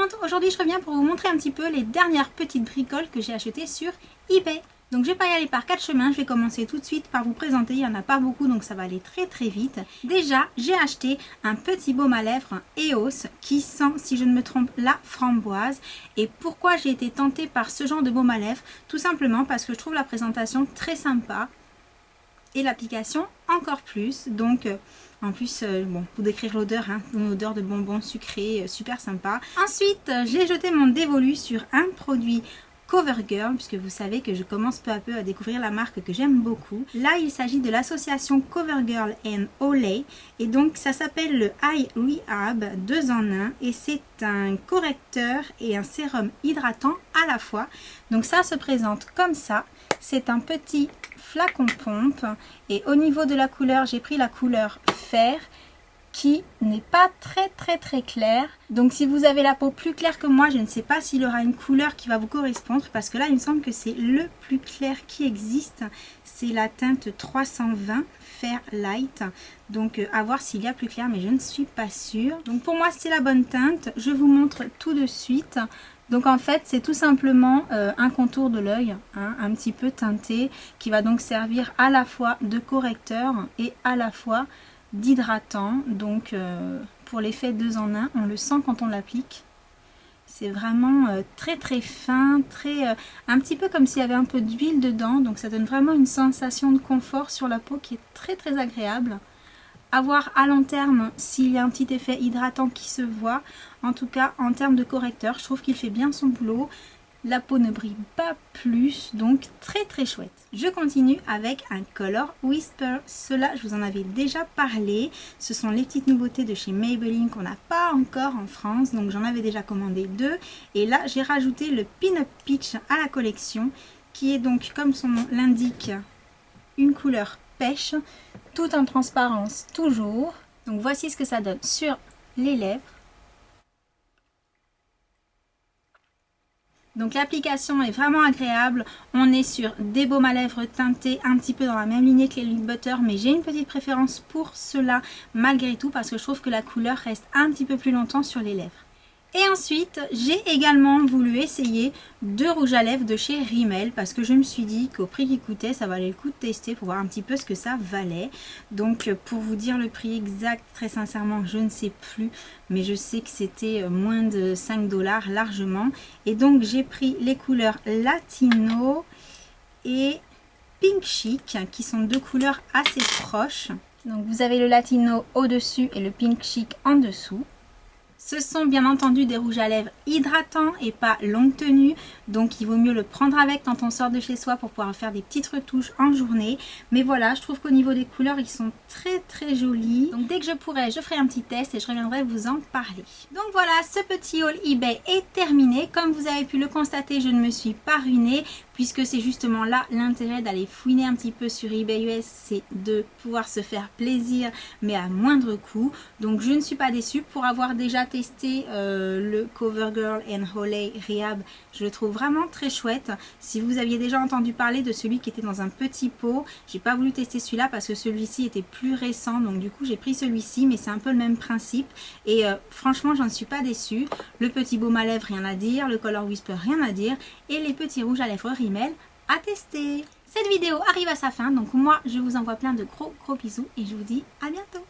monde, aujourd'hui je reviens pour vous montrer un petit peu les dernières petites bricoles que j'ai achetées sur eBay. Donc je vais pas y aller par 4 chemins, je vais commencer tout de suite par vous présenter, il n'y en a pas beaucoup donc ça va aller très vite. Déjà j'ai acheté un petit baume à lèvres EOS qui sent, si je ne me trompe, la framboise. Et pourquoi j'ai été tentée par ce genre de baume à lèvres? Tout simplement parce que je trouve la présentation très sympa et l'application encore plus. Donc en plus, bon, pour décrire l'odeur, hein, une odeur de bonbons sucrés, super sympa. Ensuite, j'ai jeté mon dévolu sur un produit CoverGirl, puisque vous savez que je commence peu à peu à découvrir la marque que j'aime beaucoup. Là, il s'agit de l'association CoverGirl and Olay, et donc ça s'appelle le Eye Rehab 2 en 1, et c'est un correcteur et un sérum hydratant à la fois. Donc ça se présente comme ça, c'est un petit flacon pompe, et au niveau de la couleur, j'ai pris la couleur fer, qui n'est pas très clair. Donc si vous avez la peau plus claire que moi, je ne sais pas s'il aura une couleur qui va vous correspondre, parce que là il me semble que c'est le plus clair qui existe. C'est la teinte 320 Fair Light, donc à voir s'il y a plus clair, mais je ne suis pas sûre. Donc pour moi c'est la bonne teinte, je vous montre tout de suite. Donc en fait c'est tout simplement un contour de l'œil, hein, un petit peu teinté, qui va donc servir à la fois de correcteur et à la fois d'hydratant. Donc pour l'effet 2 en 1, on le sent quand on l'applique. C'est vraiment très fin, un petit peu comme s'il y avait un peu d'huile dedans. Donc ça donne vraiment une sensation de confort sur la peau qui est très agréable. À voir à long terme s'il y a un petit effet hydratant qui se voit. En tout cas en termes de correcteur, je trouve qu'il fait bien son boulot. La peau ne brille pas plus, donc très chouette. Je continue avec un Color Whisper. Cela, je vous en avais déjà parlé. Ce sont les petites nouveautés de chez Maybelline qu'on n'a pas encore en France. Donc j'en avais déjà commandé 2. Et là, j'ai rajouté le Pin Up Peach à la collection, qui est donc, comme son nom l'indique, une couleur pêche, tout en transparence toujours. Donc voici ce que ça donne sur les lèvres. Donc l'application est vraiment agréable, on est sur des baumes à lèvres teintés un petit peu dans la même lignée que les Lip Butter, mais j'ai une petite préférence pour cela malgré tout parce que je trouve que la couleur reste un petit peu plus longtemps sur les lèvres. Et ensuite, j'ai également voulu essayer 2 rouges à lèvres de chez Rimmel parce que je me suis dit qu'au prix qu'il coûtait, ça valait le coup de tester pour voir un petit peu ce que ça valait. Donc pour vous dire le prix exact, très sincèrement, je ne sais plus, mais je sais que c'était moins de 5 $ largement. Et donc j'ai pris les couleurs Latino et Pink Chic qui sont 2 couleurs assez proches. Donc vous avez le Latino au-dessus et le Pink Chic en dessous. Ce sont bien entendu des rouges à lèvres hydratants et pas longue tenue, donc il vaut mieux le prendre avec quand on sort de chez soi pour pouvoir faire des petites retouches en journée. Mais voilà, je trouve qu'au niveau des couleurs, ils sont très jolis. Donc dès que je pourrai, je ferai un petit test et je reviendrai vous en parler. Donc voilà, ce petit haul eBay est terminé. Comme vous avez pu le constater, je ne me suis pas ruinée, puisque c'est justement là l'intérêt d'aller fouiner un petit peu sur eBay US, c'est de pouvoir se faire plaisir, mais à moindre coût. Donc je ne suis pas déçue pour avoir déjà testé le CoverGirl and Olay Rehab. Je le trouve vraiment très chouette. Si vous aviez déjà entendu parler de celui qui était dans un petit pot, j'ai pas voulu tester celui-là parce que celui-ci était plus récent, donc du coup j'ai pris celui-ci, mais c'est un peu le même principe et franchement j'en suis pas déçue. Le petit baume à lèvres, rien à dire, le Color Whisper, rien à dire, et les petits rouges à lèvres Rimmel à tester. Cette vidéo arrive à sa fin, donc moi je vous envoie plein de gros bisous et je vous dis à bientôt.